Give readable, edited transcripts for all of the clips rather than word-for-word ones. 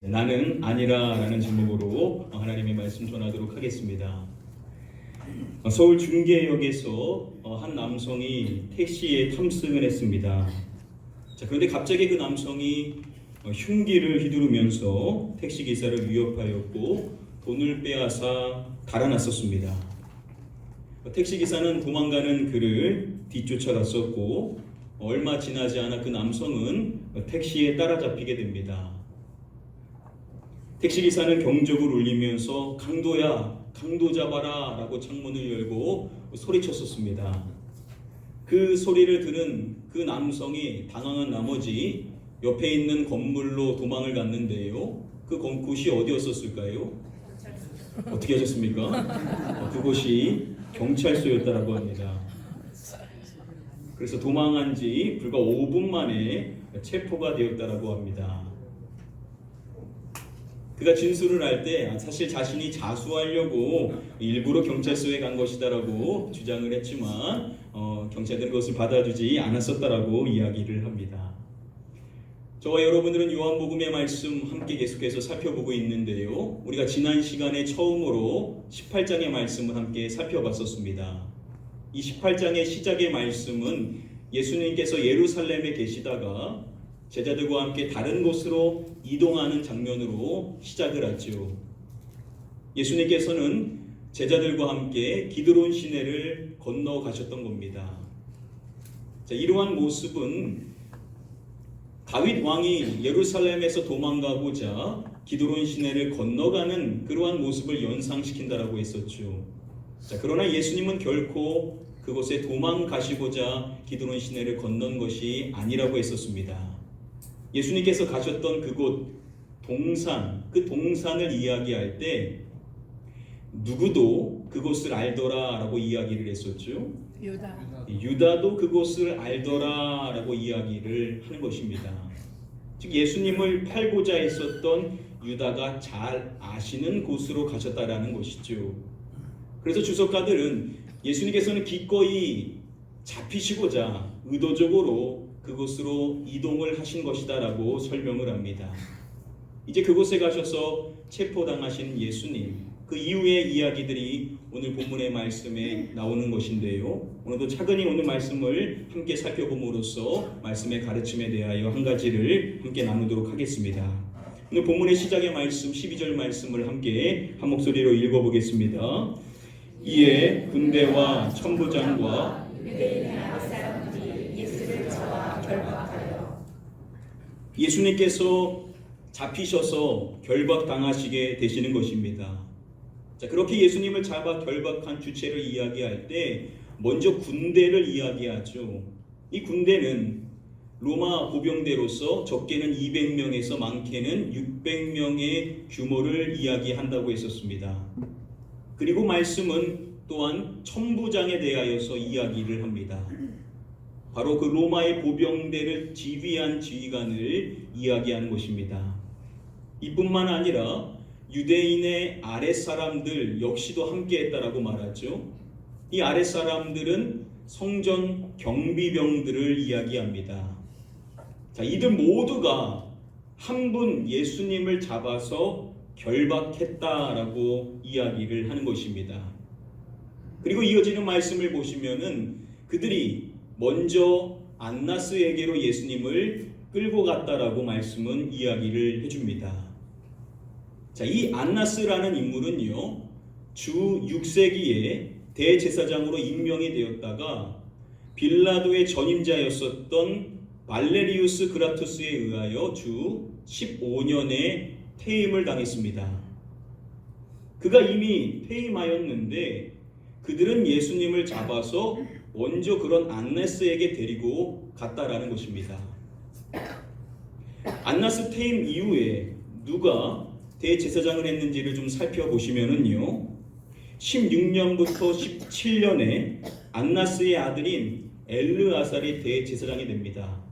나는 아니라라는 제목으로 하나님의 말씀 전하도록 하겠습니다. 서울 중계역에서 한 남성이 택시에 탑승을 했습니다. 그런데 갑자기 그 남성이 흉기를 휘두르면서 택시 기사를 위협하였고 돈을 빼앗아 달아났었습니다. 택시 기사는 도망가는 그를 뒤쫓아갔었고 얼마 지나지 않아 그 남성은 택시에 따라잡히게 됩니다. 택시기사는 경적을 울리면서 강도야, 강도 잡아라 라고 창문을 열고 소리쳤었습니다. 그 소리를 들은 그 남성이 당황한 나머지 옆에 있는 건물로 도망을 갔는데요. 그곳이 어디였었을까요? 어떻게 하셨습니까? 그곳이 경찰서였다라고 합니다. 그래서 도망한 지 불과 5분 만에 체포가 되었다라고 합니다. 그가 진술을 할 때 사실 자신이 자수하려고 일부러 경찰서에 간 것이다라고 주장을 했지만 경찰들은 그것을 받아주지 않았었다라고 이야기를 합니다. 저와 여러분들은 요한복음의 말씀 함께 계속해서 살펴보고 있는데요. 우리가 지난 시간에 처음으로 18장의 말씀을 함께 살펴봤었습니다. 이 18장의 시작의 말씀은 예수님께서 예루살렘에 계시다가 제자들과 함께 다른 곳으로 이동하는 장면으로 시작을 하죠. 예수님께서는 제자들과 함께 기드론 시내를 건너가셨던 겁니다. 이러한 모습은 다윗 왕이 예루살렘에서 도망가고자 기드론 시내를 건너가는 그러한 모습을 연상시킨다라고 했었죠. 그러나 예수님은 결코 그곳에 도망가시고자 기드론 시내를 건넌 것이 아니라고 했었습니다. 예수님께서 가셨던 그곳 동산, 그 동산을 이야기할 때 누구도 그곳을 알더라라고 이야기를 했었죠. 유다도 그곳을 알더라라고 이야기를 하는 것입니다. 즉 예수님을 팔고자 했었던 유다가 잘 아시는 곳으로 가셨다라는 것이죠. 그래서 주석가들은 예수님께서는 기꺼이 잡히시고자 의도적으로 그곳으로 이동을 하신 것이다라고 설명을 합니다. 이제 그곳에 가셔서 체포당하신 예수님, 그 이후의 이야기들이 오늘 본문의 말씀에 나오는 것인데요. 오늘도 차근히 오늘 말씀을 함께 살펴봄으로써 말씀의 가르침에 대하여 한 가지를 함께 나누도록 하겠습니다. 오늘 본문의 시작의 말씀 12절 말씀을 함께 한 목소리로 읽어보겠습니다. 이에 군대와 천부장과 예수님께서 잡히셔서 결박당하시게 되시는 것입니다. 그렇게 예수님을 잡아 결박한 주체를 이야기할 때 먼저 군대를 이야기하죠. 이 군대는 로마 보병대로서 적게는 200명에서 많게는 600명의 규모를 이야기한다고 했었습니다. 그리고 말씀은 또한 천부장에 대하여서 이야기를 합니다. 바로 그 로마의 보병대를 지휘한 지휘관을 이야기하는 것입니다. 이뿐만 아니라 유대인의 아랫사람들 역시도 함께했다라고 말하죠. 이 아랫사람들은 성전 경비병들을 이야기합니다. 이들 모두가 한 분 예수님을 잡아서 결박했다라고 이야기를 하는 것입니다. 그리고 이어지는 말씀을 보시면은 그들이 먼저 안나스에게로 예수님을 끌고 갔다라고 말씀은 이야기를 해줍니다. 이 안나스라는 인물은요, 주 6세기에 대제사장으로 임명이 되었다가 빌라도의 전임자였었던 발레리우스 그라투스에 의하여 주 15년에 퇴임을 당했습니다. 그가 이미 퇴임하였는데 그들은 예수님을 잡아서 먼저 그런 안나스에게 데리고 갔다라는 것입니다. 안나스 퇴임 이후에 누가 대제사장을 했는지를 좀 살펴보시면은요, 16년부터 17년에 안나스의 아들인 엘르아살이 대제사장이 됩니다.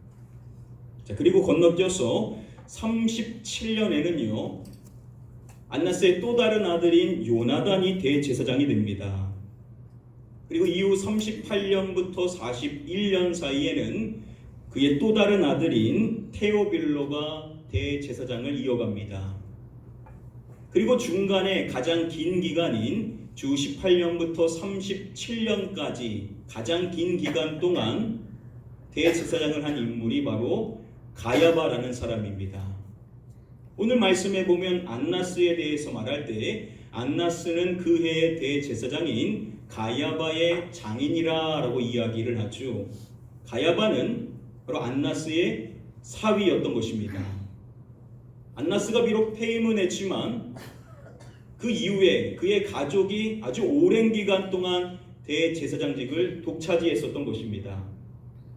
그리고 건너뛰어서 37년에는요, 안나스의 또 다른 아들인 요나단이 대제사장이 됩니다. 그리고 이후 38년부터 41년 사이에는 그의 또 다른 아들인 테오빌로가 대제사장을 이어갑니다. 그리고 중간에 가장 긴 기간인 주 18년부터 37년까지 가장 긴 기간 동안 대제사장을 한 인물이 바로 가야바라는 사람입니다. 오늘 말씀에 보면 안나스에 대해서 말할 때 안나스는 그 해의 대제사장인 가야바의 장인이라고 이야기를 하죠. 가야바는 바로 안나스의 사위였던 것입니다. 안나스가 비록 퇴임은 했지만 그 이후에 그의 가족이 아주 오랜 기간 동안 대제사장직을 독차지했었던 것입니다.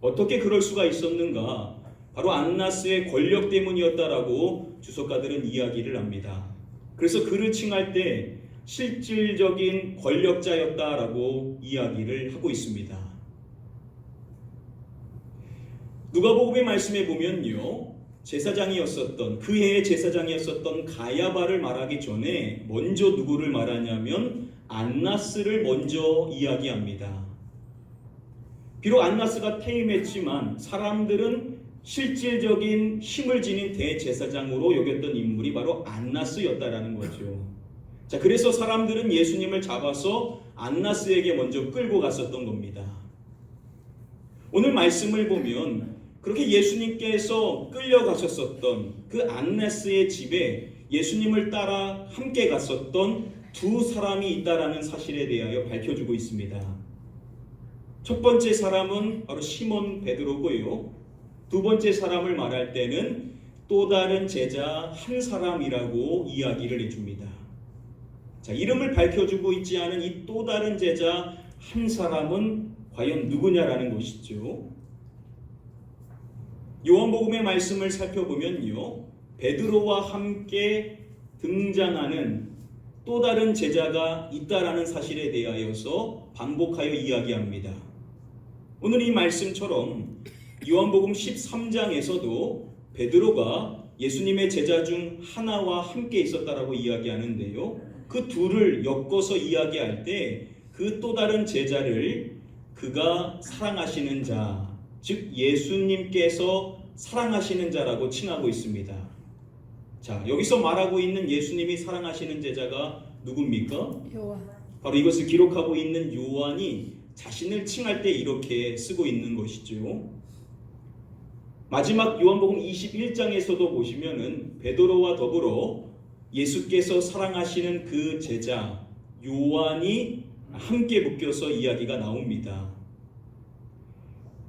어떻게 그럴 수가 있었는가? 바로 안나스의 권력 때문이었다라고 주석가들은 이야기를 합니다. 그래서 그를 칭할 때 실질적인 권력자였다라고 이야기를 하고 있습니다. 누가복음의 말씀에 보면요, 제사장이었었던 그 해의 제사장이었었던 가야바를 말하기 전에 먼저 누구를 말하냐면 안나스를 먼저 이야기합니다. 비록 안나스가 퇴임했지만 사람들은 실질적인 힘을 지닌 대제사장으로 여겼던 인물이 바로 안나스였다라는 거죠. 자, 그래서 사람들은 예수님을 잡아서 안나스에게 먼저 끌고 갔었던 겁니다. 오늘 말씀을 보면 그렇게 예수님께서 끌려가셨었던 그 안나스의 집에 예수님을 따라 함께 갔었던 두 사람이 있다라는 사실에 대하여 밝혀주고 있습니다. 첫 번째 사람은 바로 시몬 베드로고요. 두 번째 사람을 말할 때는 또 다른 제자 한 사람이라고 이야기를 해줍니다. 자, 이름을 밝혀주고 있지 않은 이 또 다른 제자 한 사람은 과연 누구냐라는 것이죠. 요한복음의 말씀을 살펴보면요, 베드로와 함께 등장하는 또 다른 제자가 있다라는 사실에 대하여서 반복하여 이야기합니다. 오늘 이 말씀처럼 요한복음 13장에서도 베드로가 예수님의 제자 중 하나와 함께 있었다라고 이야기하는데요, 그 둘을 엮어서 이야기할 때 그 또 다른 제자를 그가 사랑하시는 자, 즉 예수님께서 사랑하시는 자라고 칭하고 있습니다. 자, 여기서 말하고 있는 예수님이 사랑하시는 제자가 누굽니까? 요한. 바로 이것을 기록하고 있는 요한이 자신을 칭할 때 이렇게 쓰고 있는 것이죠. 마지막 요한복음 21장에서도 보시면은 베드로와 더불어 예수께서 사랑하시는 그 제자 요한이 함께 묶여서 이야기가 나옵니다.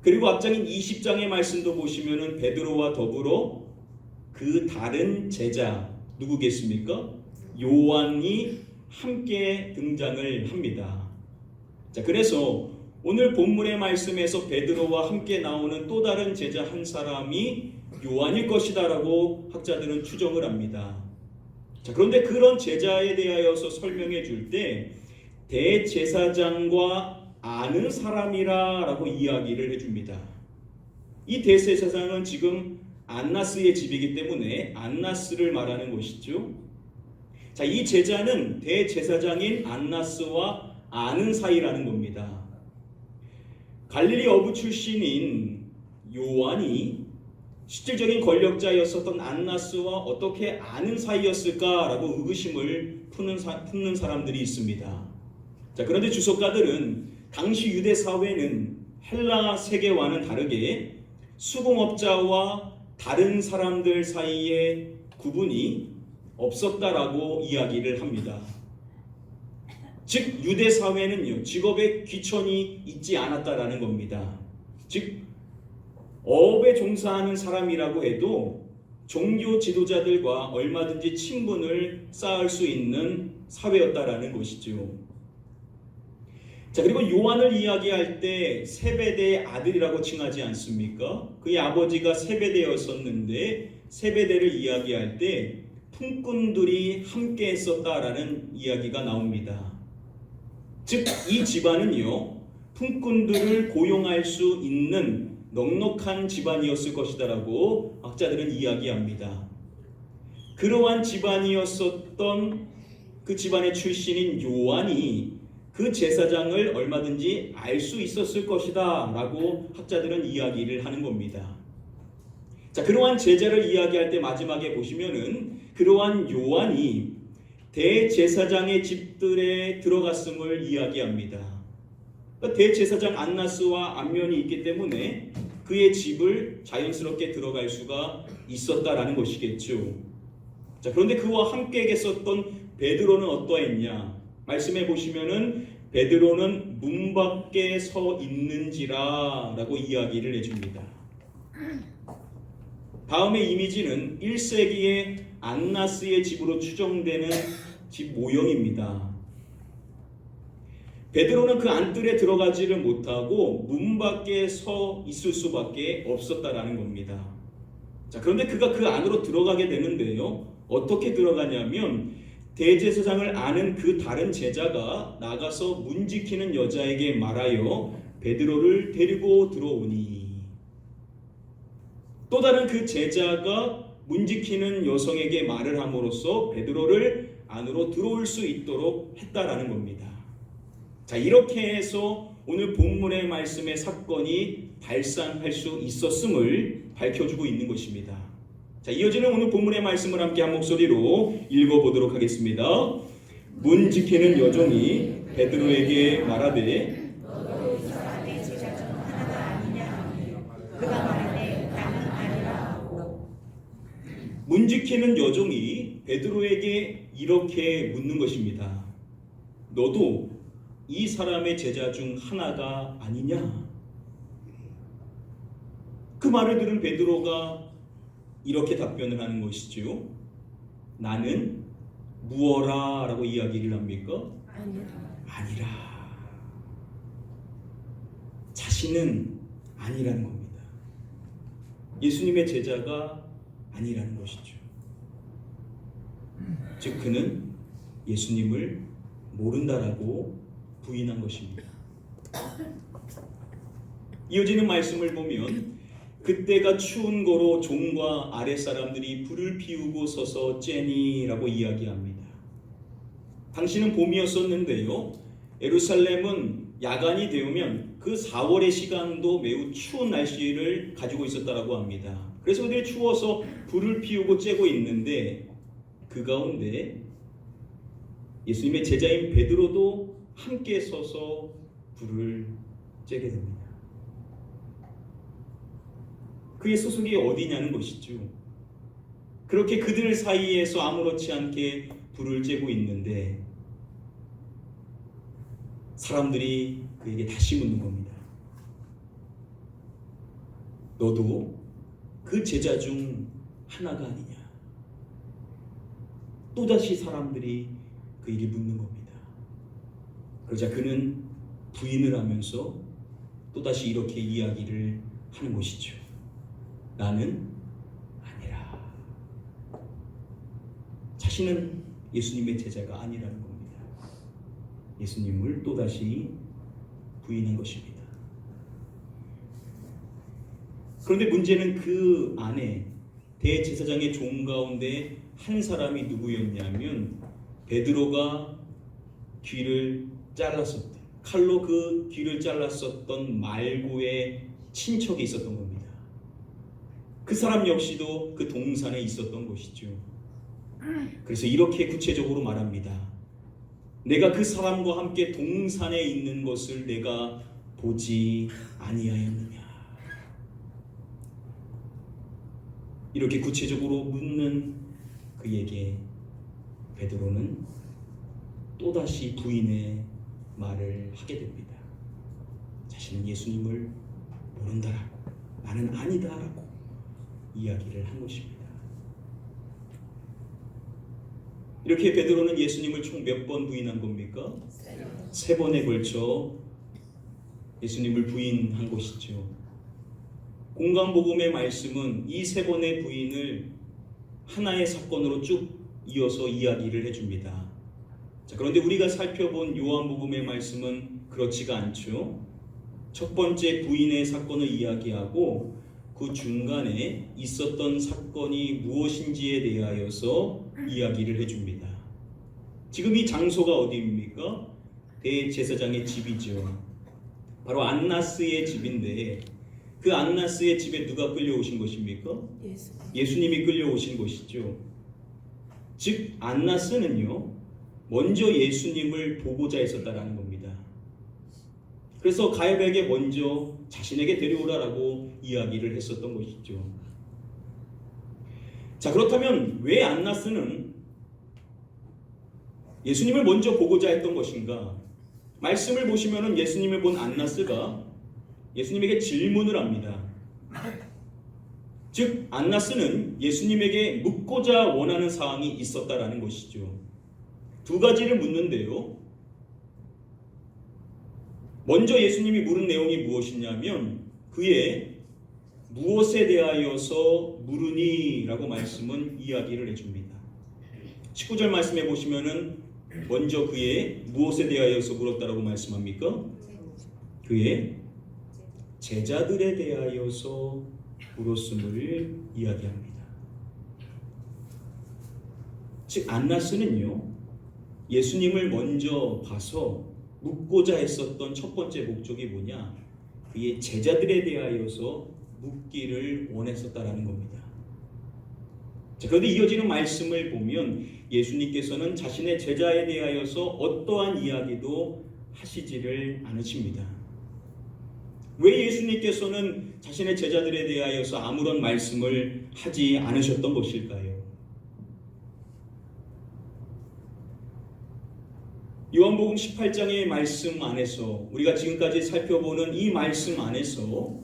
그리고 앞장인 20장의 말씀도 보시면은 베드로와 더불어 그 다른 제자 누구겠습니까? 요한이 함께 등장을 합니다. 자, 그래서 오늘 본문의 말씀에서 베드로와 함께 나오는 또 다른 제자 한 사람이 요한일 것이다라고 학자들은 추정을 합니다. 자, 그런데 그런 제자에 대하여서 설명해 줄 때 대제사장과 아는 사람이라고 이야기를 해줍니다. 이 대제사장은 지금 안나스의 집이기 때문에 안나스를 말하는 것이죠. 자, 이 제자는 대제사장인 안나스와 아는 사이라는 겁니다. 갈릴리 어부 출신인 요한이 실질적인 권력자였었던 안나스와 어떻게 아는 사이였을까라고 의구심을 품는 사람들이 있습니다. 자, 그런데 주석가들은 당시 유대 사회는 헬라 세계와는 다르게 수공업자와 다른 사람들 사이에 구분이 없었다라고 이야기를 합니다. 즉 유대 사회는요, 직업에 귀천이 있지 않았다라는 겁니다. 즉 어업에 종사하는 사람이라고 해도 종교 지도자들과 얼마든지 친분을 쌓을 수 있는 사회였다라는 것이죠. 자, 그리고 요한을 이야기할 때 세베대의 아들이라고 칭하지 않습니까? 그의 아버지가 세베대였었는데 세베대를 이야기할 때 품꾼들이 함께 했었다라는 이야기가 나옵니다. 즉 이 집안은요, 품꾼들을 고용할 수 있는 넉넉한 집안이었을 것이다라고 학자들은 이야기합니다. 그러한 집안이었었던 그 집안의 출신인 요한이 그 제사장을 얼마든지 알 수 있었을 것이다 라고 학자들은 이야기를 하는 겁니다. 자, 그러한 제자를 이야기할 때 마지막에 보시면은 그러한 요한이 대제사장의 집들에 들어갔음을 이야기합니다. 대제사장 안나스와 안면이 있기 때문에 그의 집을 자연스럽게 들어갈 수가 있었다라는 것이겠죠. 자, 그런데 그와 함께 계셨던 베드로는 어떠했냐? 말씀해 보시면은 베드로는 문 밖에 서 있는지라라고 이야기를 해줍니다. 다음의 이미지는 1세기의 안나스의 집으로 추정되는 집 모형입니다. 베드로는 그 안뜰에 들어가지를 못하고 문 밖에 서 있을 수밖에 없었다라는 겁니다. 자, 그런데 그가 그 안으로 들어가게 되는데요. 어떻게 들어가냐면 대제사장을 아는 그 다른 제자가 나가서 문 지키는 여자에게 말하여 베드로를 데리고 들어오니, 또 다른 그 제자가 문 지키는 여성에게 말을 함으로써 베드로를 안으로 들어올 수 있도록 했다라는 겁니다. 자, 이렇게 해서 오늘 본문의 말씀의 사건이 발생할 수 있었음을 밝혀주고 있는 것입니다. 자, 이어지는 오늘 본문의 말씀을 함께 한 목소리로 읽어보도록 하겠습니다. 문 지키는 여종이 베드로에게 말하되 문 지키는 여종이 베드로에게 이렇게 묻는 것입니다. 너도 이 사람의 제자 중 하나가 아니냐? 그 말을 들은 베드로가 이렇게 답변을 하는 것이죠. 나는 무어라 라고 이야기를 합니까? 아니라. 자신은 아니라는 겁니다. 예수님의 제자가 아니라는 것이죠. 즉 그는 예수님을 모른다라고 부인한 것입니다. 이어지는 말씀을 보면 그때가 추운 거로 종과 아랫사람들이 불을 피우고 서서 째니라고 이야기합니다. 당시는 봄이었었는데요. 예루살렘은 야간이 되면 그 4월의 시간도 매우 추운 날씨를 가지고 있었다라고 합니다. 그래서 그들이 추워서 불을 피우고 째고 있는데 그 가운데 예수님의 제자인 베드로도 함께 서서 불을 째게 됩니다. 그의 소속이 어디냐는 것이죠. 그렇게 그들 사이에서 아무렇지 않게 불을 째고 있는데 사람들이 그에게 다시 묻는 겁니다. 너도 그 제자 중 하나가 아니냐? 또다시 사람들이 그에게 묻는 겁니다. 그러자 그는 부인을 하면서 또다시 이렇게 이야기를 하는 것이죠. 나는 아니라. 자신은 예수님의 제자가 아니라는 겁니다. 예수님을 또다시 부인한 것입니다. 그런데 문제는 그 안에 대제사장의 종 가운데 한 사람이 누구였냐면 베드로가 귀를 잘랐었던, 칼로 그 귀를 잘랐었던 말고의 친척이 있었던 겁니다. 그 사람 역시도 그 동산에 있었던 것이죠. 그래서 이렇게 구체적으로 말합니다. 내가 그 사람과 함께 동산에 있는 것을 내가 보지 아니하였느냐? 이렇게 구체적으로 묻는 그에게 베드로는 또다시 부인의 말을 하게 됩니다. 자신은 예수님을 모른다라고, 나는 아니다라고 이야기를 한 것입니다. 이렇게 베드로는 예수님을 총 몇 번 부인한 겁니까? 3번에 걸쳐 예수님을 부인한 것이죠. 공강복음의 말씀은 이 3번의 부인을 하나의 사건으로 쭉 이어서 이야기를 해줍니다. 자, 그런데 우리가 살펴본 요한복음의 말씀은 그렇지가 않죠. 첫 번째 부인의 사건을 이야기하고 그 중간에 있었던 사건이 무엇인지에 대하여서 이야기를 해줍니다. 지금 이 장소가 어디입니까? 대제사장의 집이죠. 바로 안나스의 집인데 그 안나스의 집에 누가 끌려오신 것입니까? 예수님이 끌려오신 것이죠. 즉 안나스는요 먼저 예수님을 보고자 했었다라는 겁니다. 그래서 가야바에게 먼저 자신에게 데려오라라고 이야기를 했었던 것이죠. 자, 그렇다면 왜 안나스는 예수님을 먼저 보고자 했던 것인가? 말씀을 보시면은 예수님을 본 안나스가 예수님에게 질문을 합니다. 즉 안나스는 예수님에게 묻고자 원하는 사항이 있었다라는 것이죠. 두 가지를 묻는데요. 먼저 예수님이 물은 내용이 무엇이냐면 그의 무엇에 대하여서 물으니 라고 말씀은 이야기를 해줍니다. 19절 말씀해 보시면은 먼저 그의 무엇에 대하여서 물었다라고 말씀합니까? 그의 제자들에 대하여서 물었음을 이야기합니다. 즉 안나스는요 예수님을 먼저 봐서 묻고자 했었던 첫 번째 목적이 뭐냐? 그의 제자들에 대하여서 묻기를 원했었다라는 겁니다. 자, 그런데 이어지는 말씀을 보면 예수님께서는 자신의 제자에 대하여서 어떠한 이야기도 하시지를 않으십니다. 왜 예수님께서는 자신의 제자들에 대하여서 아무런 말씀을 하지 않으셨던 것일까요? 요한복음 18장의 말씀 안에서 우리가 지금까지 살펴보는 이 말씀 안에서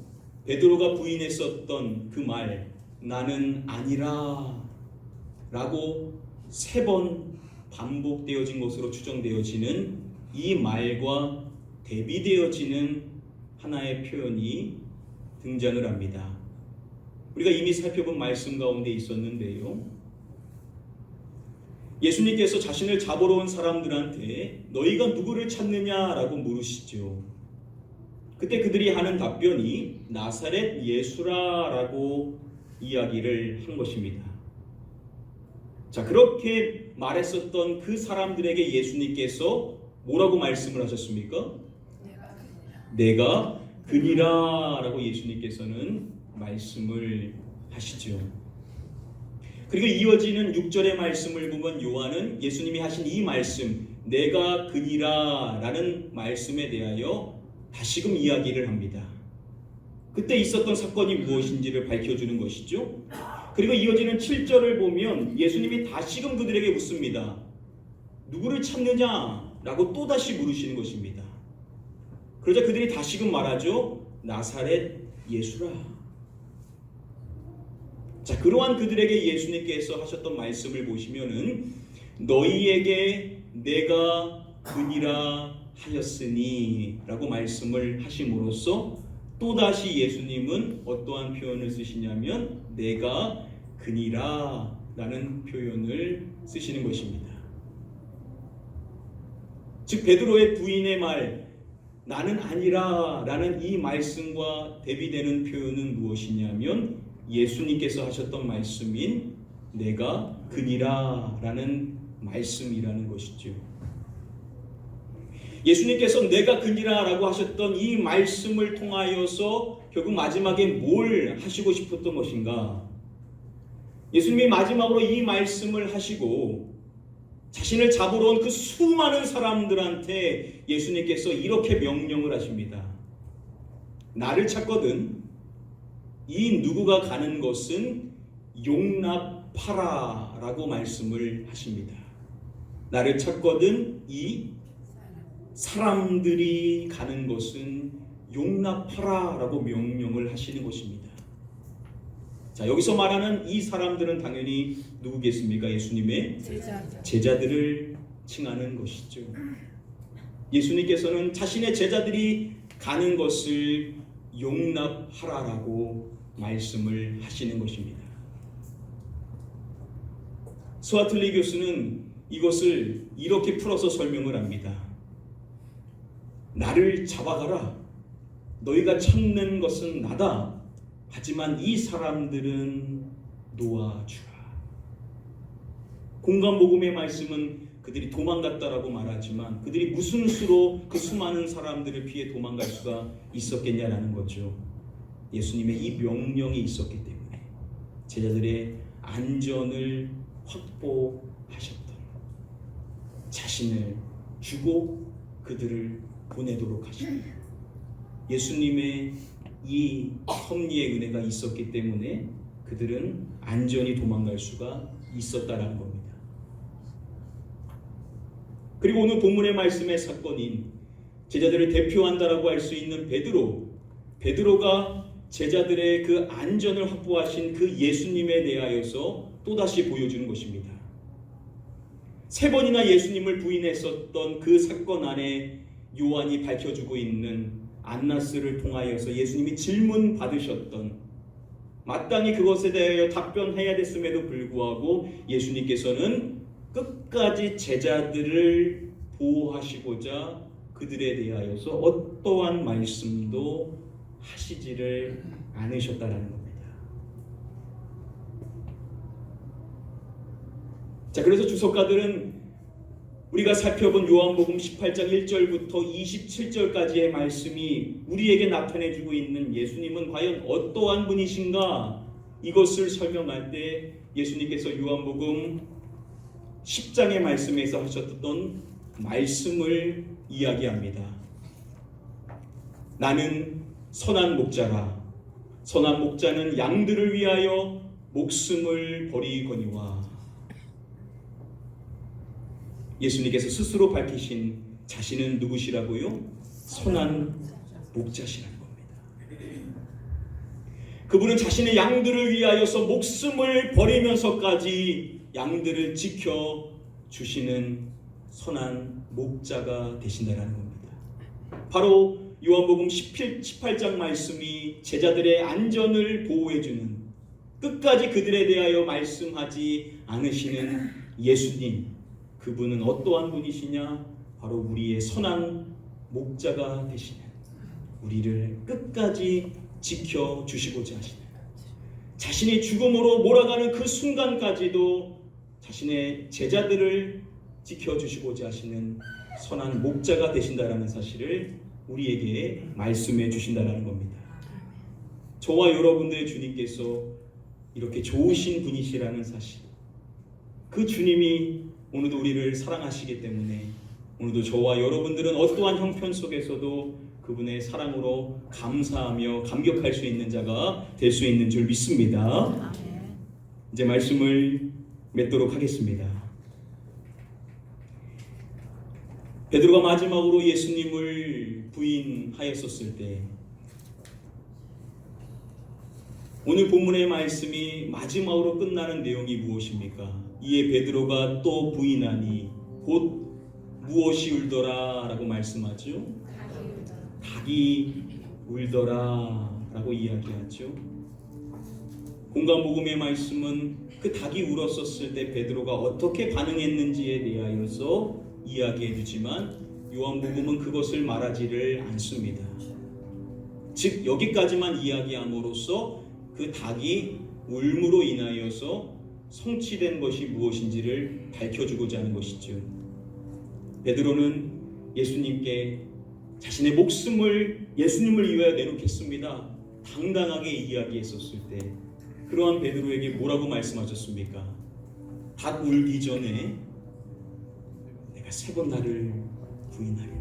베드로가 부인했었던 그 말 나는 아니라 라고 3번 반복되어진 것으로 추정되어지는 이 말과 대비되어지는 하나의 표현이 등장을 합니다. 우리가 이미 살펴본 말씀 가운데 있었는데요. 예수님께서 자신을 잡으러 온 사람들한테 너희가 누구를 찾느냐라고 물으시죠. 그때 그들이 하는 답변이 나사렛 예수라라고 이야기를 한 것입니다. 자, 그렇게 말했었던 그 사람들에게 예수님께서 뭐라고 말씀을 하셨습니까? 내가 그니라 라고 예수님께서는 말씀을 하시죠. 그리고 이어지는 6절의 말씀을 보면 요한은 예수님이 하신 이 말씀 내가 그니라 라는 말씀에 대하여 다시금 이야기를 합니다. 그때 있었던 사건이 무엇인지를 밝혀주는 것이죠. 그리고 이어지는 7절을 보면 예수님이 다시금 그들에게 묻습니다. 누구를 찾느냐? 라고 또다시 물으시는 것입니다. 그러자 그들이 다시금 말하죠. 나사렛 예수라. 자, 그러한 그들에게 예수님께서 하셨던 말씀을 보시면은 너희에게 내가 그니라 하였으니 라고 말씀을 하심으로써 또다시 예수님은 어떠한 표현을 쓰시냐면 내가 그니라 라는 표현을 쓰시는 것입니다. 즉 베드로의 부인의 말 나는 아니라 라는 이 말씀과 대비되는 표현은 무엇이냐면 예수님께서 하셨던 말씀인 내가 그니라 라는 말씀이라는 것이죠. 예수님께서 내가 그니라 라고 하셨던 이 말씀을 통하여서 결국 마지막에 뭘 하시고 싶었던 것인가? 예수님이 마지막으로 이 말씀을 하시고 자신을 잡으러 온 그 수많은 사람들한테 예수님께서 이렇게 명령을 하십니다. 나를 찾거든 이 누구가 가는 것은 용납하라 라고 말씀을 하십니다. 나를 찾거든 이 사람들이 가는 것은 용납하라 라고 명령을 하시는 것입니다. 자, 여기서 말하는 이 사람들은 당연히 누구겠습니까? 예수님의 제자들을 칭하는 것이죠. 예수님께서는 자신의 제자들이 가는 것을 용납하라라고 말씀을 하시는 것입니다. 스와틀리 교수는 이것을 이렇게 풀어서 설명을 합니다. 나를 잡아가라. 너희가 찾는 것은 나다. 하지만 이 사람들은 놓아주라. 공간복음의 말씀은 그들이 도망갔다라고 말하지만 그들이 무슨 수로 그 수많은 사람들을 피해 도망갈 수가 있었겠냐라는 거죠. 예수님의 이 명령이 있었기 때문에 제자들의 안전을 확보하셨던 자신을 주고 그들을 보내도록 하십니다. 예수님의 이 섭리의 은혜가 있었기 때문에 그들은 안전히 도망갈 수가 있었다라는 겁니다. 그리고 오늘 본문의 말씀의 사건인 제자들을 대표한다라고 할 수 있는 베드로가 제자들의 그 안전을 확보하신 그 예수님에 대하여서 또다시 보여주는 것입니다. 3번이나 예수님을 부인했었던 그 사건 안에 요한이 밝혀주고 있는 안나스를 통하여서 예수님이 질문 받으셨던, 마땅히 그것에 대하여 답변해야 됐음에도 불구하고 예수님께서는 끝까지 제자들을 보호하시고자 그들에 대하여서 어떠한 말씀도 하시지를 않으셨다라는 겁니다. 자, 그래서 주석가들은 우리가 살펴본 요한복음 18장 1절부터 27절까지의 말씀이 우리에게 나타내주고 있는 예수님은 과연 어떠한 분이신가, 이것을 설명할 때 예수님께서 요한복음 10장의 말씀에서 하셨던 말씀을 이야기합니다. 나는 선한 목자라. 선한 목자는 양들을 위하여 목숨을 버리거니와. 예수님께서 스스로 밝히신 자신은 누구시라고요? 선한 목자시라는 겁니다. 그분은 자신의 양들을 위하여서 목숨을 버리면서까지 양들을 지켜주시는 선한 목자가 되신다는 겁니다. 바로 요한복음 18장 말씀이 제자들의 안전을 보호해주는, 끝까지 그들에 대하여 말씀하지 않으시는 예수님, 그분은 어떠한 분이시냐? 바로 우리의 선한 목자가 되시는, 우리를 끝까지 지켜주시고자 하시는, 자신이 죽음으로 몰아가는 그 순간까지도 자신의 제자들을 지켜주시고자 하시는 선한 목자가 되신다라는 사실을 우리에게 말씀해 주신다라는 겁니다. 저와 여러분들의 주님께서 이렇게 좋으신 분이시라는 사실, 그 주님이 오늘도 우리를 사랑하시기 때문에 오늘도 저와 여러분들은 어떠한 형편 속에서도 그분의 사랑으로 감사하며 감격할 수 있는 자가 될 수 있는 줄 믿습니다. 이제 말씀을 맺도록 하겠습니다. 베드로가 마지막으로 예수님을 부인하였었을 때, 오늘 본문의 말씀이 마지막으로 끝나는 내용이 무엇입니까? 이에 베드로가 또 부인하니 곧 무엇이 울더라 라고 말씀하죠. 닭이 울더라 라고 이야기하죠. 공간복음의 말씀은 그 닭이 울었었을 때 베드로가 어떻게 반응했는지에 대하여서 이야기해 주지만 요한복음은 그것을 말하지를 않습니다. 즉 여기까지만 이야기함으로써 그 닭이 울므로 인하여서 성취된 것이 무엇인지를 밝혀주고자 하는 것이죠. 베드로는 예수님께 자신의 목숨을 예수님을 위하여 내놓겠습니다 당당하게 이야기했었을 때, 그러한 베드로에게 뭐라고 말씀하셨습니까? 닭 울기 전에 내가 3번 나를 부인하리라.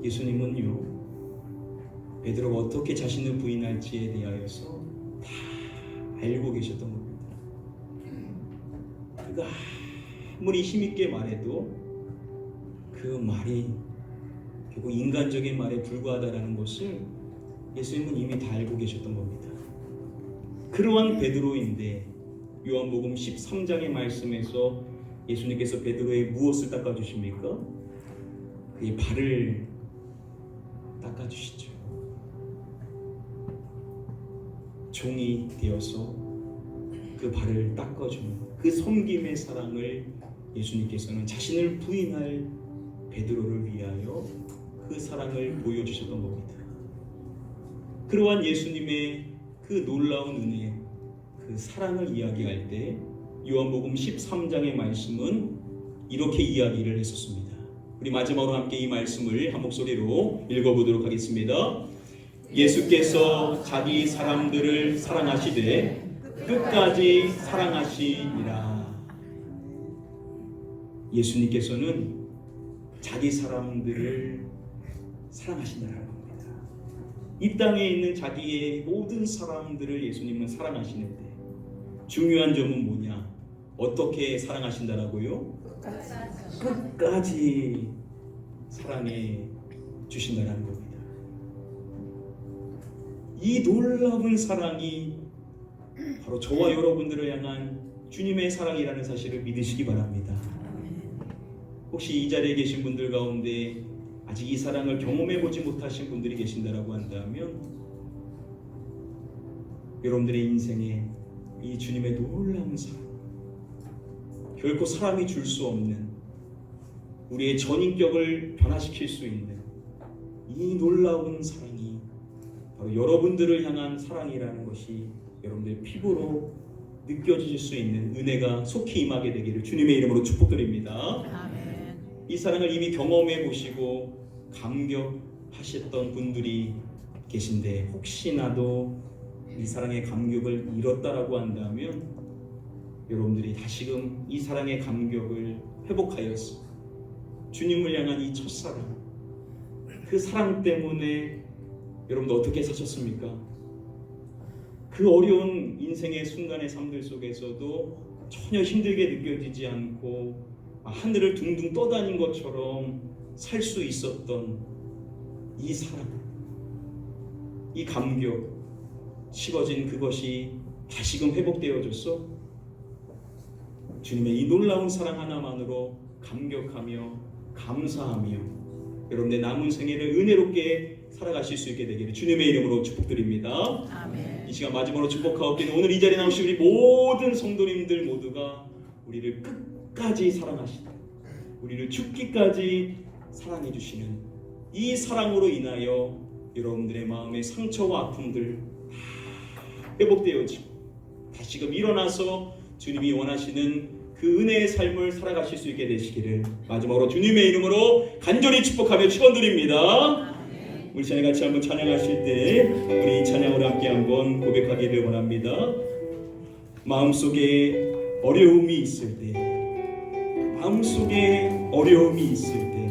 예수님은요, 베드로가 어떻게 자신을 부인할지에 대하여서 다 알고 계셨던 겁니다. 그가 아무리 힘있게 말해도 그 말이 결국 인간적인 말에 불과하다는 것을 예수님은 이미 다 알고 계셨던 겁니다. 그러한 베드로인데 요한복음 13장의 말씀에서 예수님께서 베드로의 무엇을 닦아주십니까? 그의 발을 닦아주시죠. 종이 되어서 그 발을 닦아주는 그 섬김의 사랑을 예수님께서는 자신을 부인할 베드로를 위하여 그 사랑을 보여주셨던 겁니다. 그러한 예수님의 그 놀라운 은혜, 그 사랑을 이야기할 때 요한복음 13장의 말씀은 이렇게 이야기를 했었습니다. 우리 마지막으로 함께 이 말씀을 한 목소리로 읽어보도록 하겠습니다. 예수께서 자기 사람들을 사랑하시되 끝까지 사랑하시니라. 예수님께서는 자기 사람들을 사랑하신다는 겁니다. 이 땅에 있는 자기의 모든 사람들을 예수님은 사랑하시는데 중요한 점은 뭐냐? 어떻게 사랑하신다라고요? 끝까지 사랑해 주신다는 겁니다. 이 놀라운 사랑이 바로 저와 여러분들을 향한 주님의 사랑이라는 사실을 믿으시기 바랍니다. 혹시 이 자리에 계신 분들 가운데 아직 이 사랑을 경험해 보지 못하신 분들이 계신다라고 한다면 여러분들의 인생에 이 주님의 놀라운 사랑, 결코 사람이 줄 수 없는 우리의 전인격을 변화시킬 수 있는 이 놀라운 사랑이 바로 여러분들을 향한 사랑이라는 것이 여러분들의 피부로 느껴지실 수 있는 은혜가 속히 임하게 되기를 주님의 이름으로 축복드립니다. 아멘. 이 사랑을 이미 경험해 보시고 감격하셨던 분들이 계신데 혹시나도 이 사랑의 감격을 잃었다라고 한다면 여러분들이 다시금 이 사랑의 감격을 회복하여서 주님을 향한 이 첫사랑, 그 사랑 때문에 여러분들 어떻게 사셨습니까? 그 어려운 인생의 순간의 삶들 속에서도 전혀 힘들게 느껴지지 않고 하늘을 둥둥 떠다닌 것처럼 살 수 있었던 이 사랑, 이 감격, 식어진 그것이 다시금 회복되어졌어? 주님의 이 놀라운 사랑 하나만으로 감격하며 감사하며 여러분의 남은 생애를 은혜롭게 살아가실 수 있게 되기를 주님의 이름으로 축복드립니다. 아멘. 이 시간 마지막으로 축복하옵기는 오늘 이 자리에 나오신 우리 모든 성도님들 모두가 우리를 끝까지 사랑하시는, 우리를 죽기까지 사랑해 주시는 이 사랑으로 인하여 여러분들의 마음의 상처와 아픔들 다 회복되어지고 다시금 일어나서 주님이 원하시는 그 은혜의 삶을 살아가실 수 있게 되시기를 마지막으로 주님의 이름으로 간절히 축복하며 축원드립니다. 우리 찬양 같이 한번 찬양하실 때 우리 찬양으로 함께 한번 고백하기를 원합니다. 마음속에 어려움이 있을 때, 마음속에 어려움이 있을 때,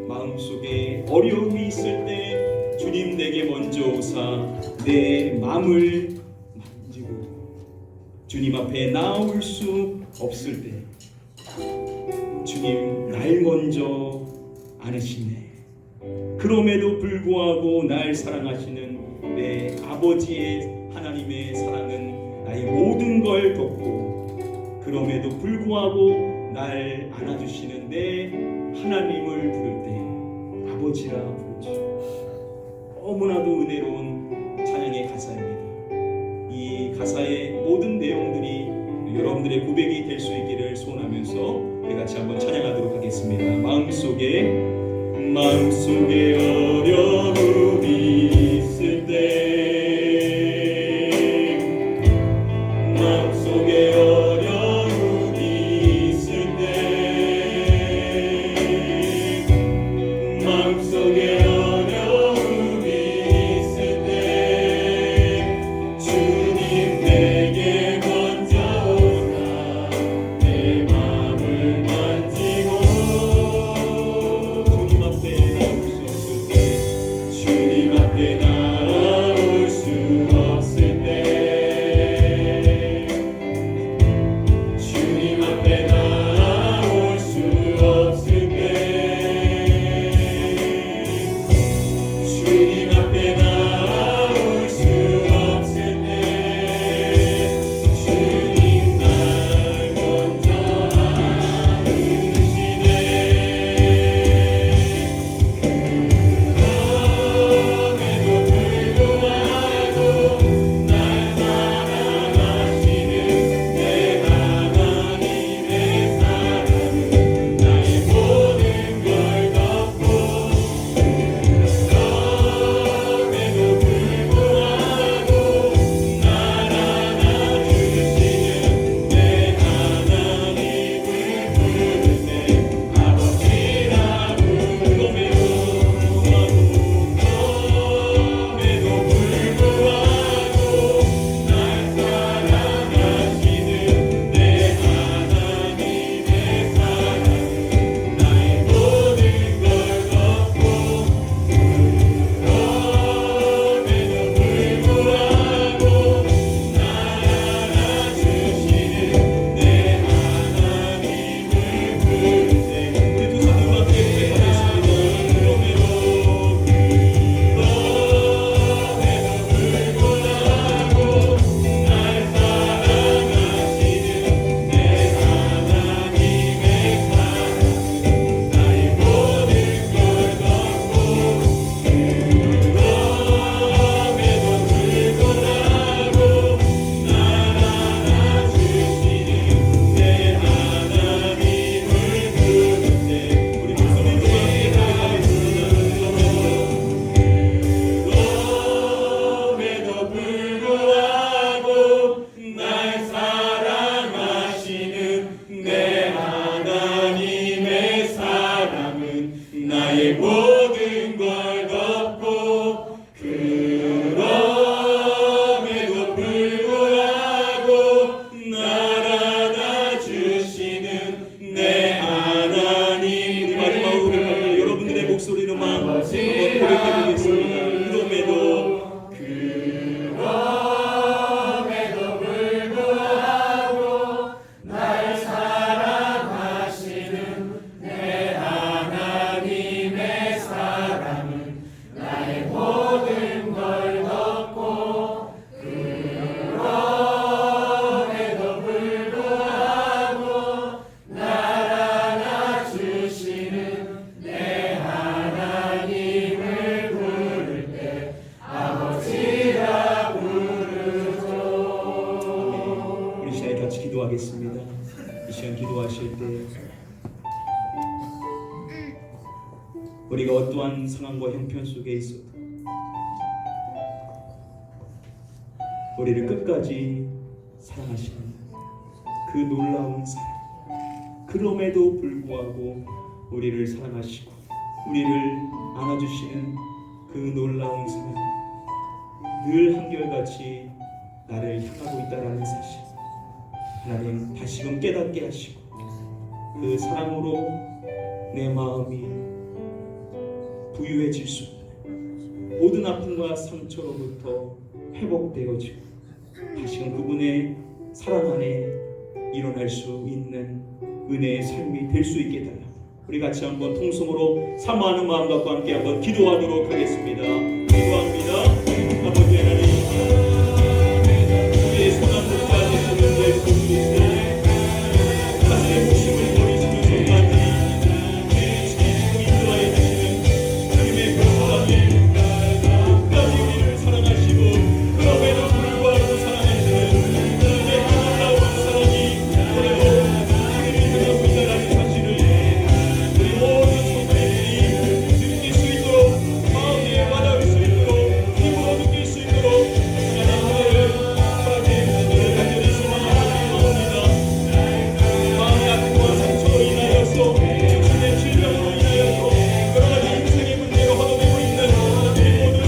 마음속에 어려움이 있을 때 주님 내게 먼저 오사 내 마음을 만지고 주님 앞에 나올 수 없을 때 주님 날 먼저 안으시네. 그럼에도 불구하고 날 사랑하시는 내 아버지의 하나님의 사랑은 나의 모든 걸 덮고 그럼에도 불구하고 날 안아주시는 내 하나님을 부를 때 아버지라 부르죠. 너무나도 은혜로운 찬양의 가사입니다. 이 가사의 모든 내용들이 여러분들의 고백이 될 수 있기를 소원하면서 우리 같이 한번 찬양하도록 하겠습니다. 마음속에 어려움이 있을 때, 마음속에 어려움이 있을 때, 마음속에 어려움이 있을 때 주님 내게 먼저 오사 내 마음을 만지고 주님 앞에 나올 수 없을 때 주님 앞에 나올 부탁드립니다. 이 시간 기도하실 때 우리가 어떠한 상황과 형편 속에 있어도 우리를 끝까지 사랑하시는 그 놀라운 사랑, 그럼에도 불구하고 우리를 사랑하시고 우리를 안아주시는 그 놀라운 사랑, 늘 한결같이 나를 향하고 있다라는 사실, 하나님 다시금 깨닫게 하시고 그 사랑으로 내 마음이 부유해질 수 있는 모든 아픔과 상처로부터 회복되어지고 다시금 그분의 사랑 안에 일어날 수 있는 은혜의 삶이 될 수 있게 달라. 우리 같이 한번 통성으로 사모하는 마음 갖고 함께 한번 기도하도록 하겠습니다. 기도합니다. 아버지 하나님, 우리의 소나무까지 소명될 그리스도의 가슴의 목숨을 버리시는 순간들이 지키시고 인도하여 주시는 주님의 그 사랑을 끝까지 우리를 사랑하시고 그럼에도 불구하고 사랑하시는 주님의 그 놀라운 사랑이 오늘도 우리를 향하고 있다는 사실을 우리 모든 성도들이 느낄 수 있도록 마음에 와닿을 수 있도록 힘으로 느낄 수 있도록 하나님을 허락해 주시기를 간절히 소망하옵니다. 마음의 아픔과 상처로 인하여서 육신의 질병으로 인하여서 여러 가지 인생의 문제가 허덕이고 있는 우리 모든 성도님들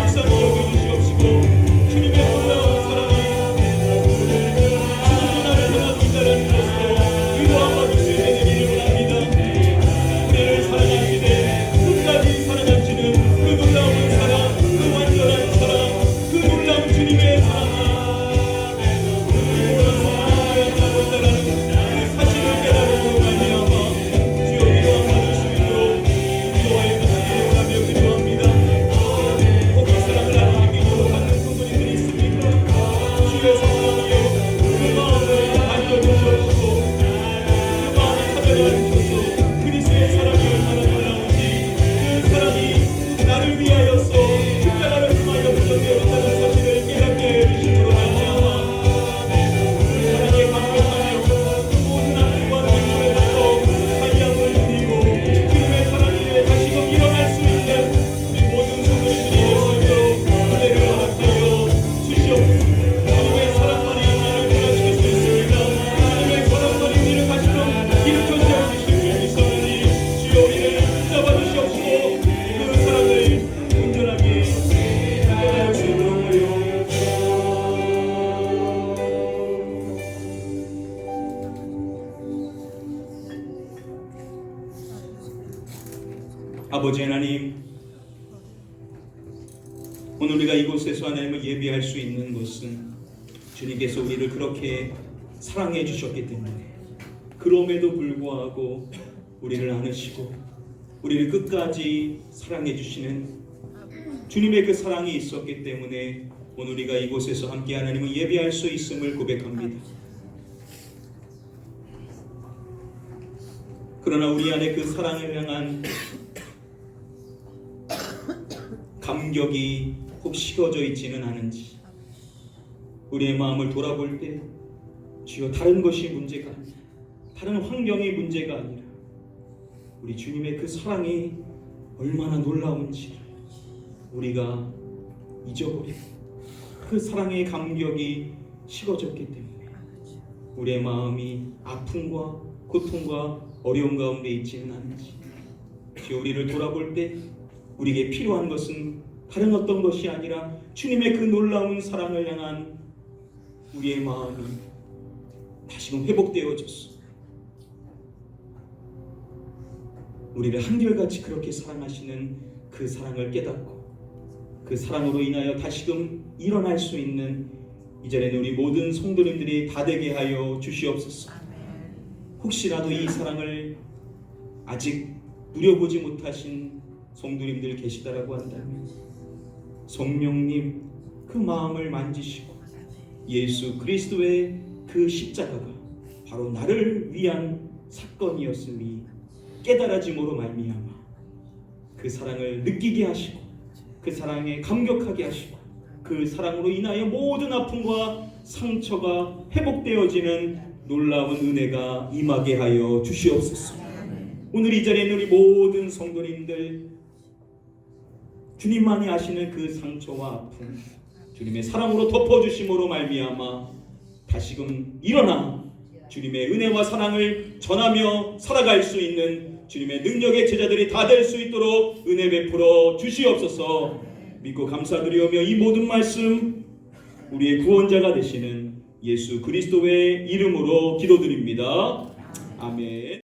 불쌍히 여겨주시옵시고 주님의 놀라운 사랑이 주님이 나를 향하고 있다는 것으로 위로와 받으실 되기를 원합니다. 우리를 사랑하시되 끝까지 사랑하시는 그 놀라운 사랑, 그 완전한 사랑, 그 놀라운 주님의 사랑이 우리 모든 성도들에게 향하고 있다는 그 사실을 깨달음으로 말미암아 주여 위로와 받을 수 있도록 인도하여 주시기를 원하며 기도합니다. 혹시 사랑을 아직 느끼지 못하는 성도님들이 있습니까? 주의 성령이여 그 마음을 알려주시옵시고 그 마음을 찾아주셔서 그리스도의 사랑이 얼마나 놀라운지 그 사랑이 나를 위하여서 십자가를 통하여 부정되었다는 사실을 깨닫게 해주심으로 말미암아 그 사랑에 감격하며 그 모든 아픔과 상처로부터 자유함을 누리고 주님의 사랑 위에 다시금 일어날 수 있는 우리 모든 성도님들이 될 수 있도록 은혜를 허락하여 주시옵소서. 주님의 사랑만이 우리를 변화시킬 수 있습니다. 주님의 사랑만이 우리를 다시금 일으켜 세우실 수 있었으니 주여 우리를 붙잡아 주시옵시고 그 사랑을 온전하게 깨달을 수 있도록 하여 아버지 하나님, 오늘 우리가 이곳에서 하나님을 예배할 수 있는 것은 주님께서 우리를 그렇게 사랑해 주셨기 때문에 그럼에도 불구하고 우리를 안으시고 우리를 끝까지 사랑해 주시는 주님의 그 사랑이 있었기 때문에 오늘 우리가 이곳에서 함께 하나님을 예배할 수 있음을 고백합니다. 그러나 우리 안에 그 사랑을 향한 감격이 혹 식어져 있지는 않은지 우리의 마음을 돌아볼 때 주여 다른 것이 문제가 아니라 다른 환경이 문제가 아니라 우리 주님의 그 사랑이 얼마나 놀라운지를 우리가 잊어버리고 그 사랑의 감격이 식어졌기 때문에 우리의 마음이 아픔과 고통과 어려움 가운데 있지는 않은지 주여 우리를 돌아볼 때 우리에게 필요한 것은 다른 어떤 것이 아니라 주님의 그 놀라운 사랑을 향한 우리의 마음이 다시금 회복되어졌어. 우리를 한결같이 그렇게 사랑하시는 그 사랑을 깨닫고 그 사랑으로 인하여 다시금 일어날 수 있는 이전에는 우리 모든 성도님들이 다 되게 하여 주시옵소서. 혹시라도 이 사랑을 아직 누려보지 못하신 성도님들 계시다라고 한다면 성령님 그 마음을 만지시고 예수 그리스도의 그 십자가가 바로 나를 위한 사건이었음이 깨달아짐으로 말미암아 그 사랑을 느끼게 하시고 그 사랑에 감격하게 하시고 그 사랑으로 인하여 모든 아픔과 상처가 회복되어지는 놀라운 은혜가 임하게 하여 주시옵소서. 오늘 이 자리에 있는 우리 모든 성도님들, 주님만이 아시는 그 상처와 아픔, 주님의 사랑으로 덮어주심으로 말미암아 다시금 일어나 주님의 은혜와 사랑을 전하며 살아갈 수 있는 주님의 능력의 제자들이 다 될 수 있도록 은혜 베풀어 주시옵소서. 믿고 감사드리오며 이 모든 말씀 우리의 구원자가 되시는 예수 그리스도의 이름으로 기도드립니다. 아멘.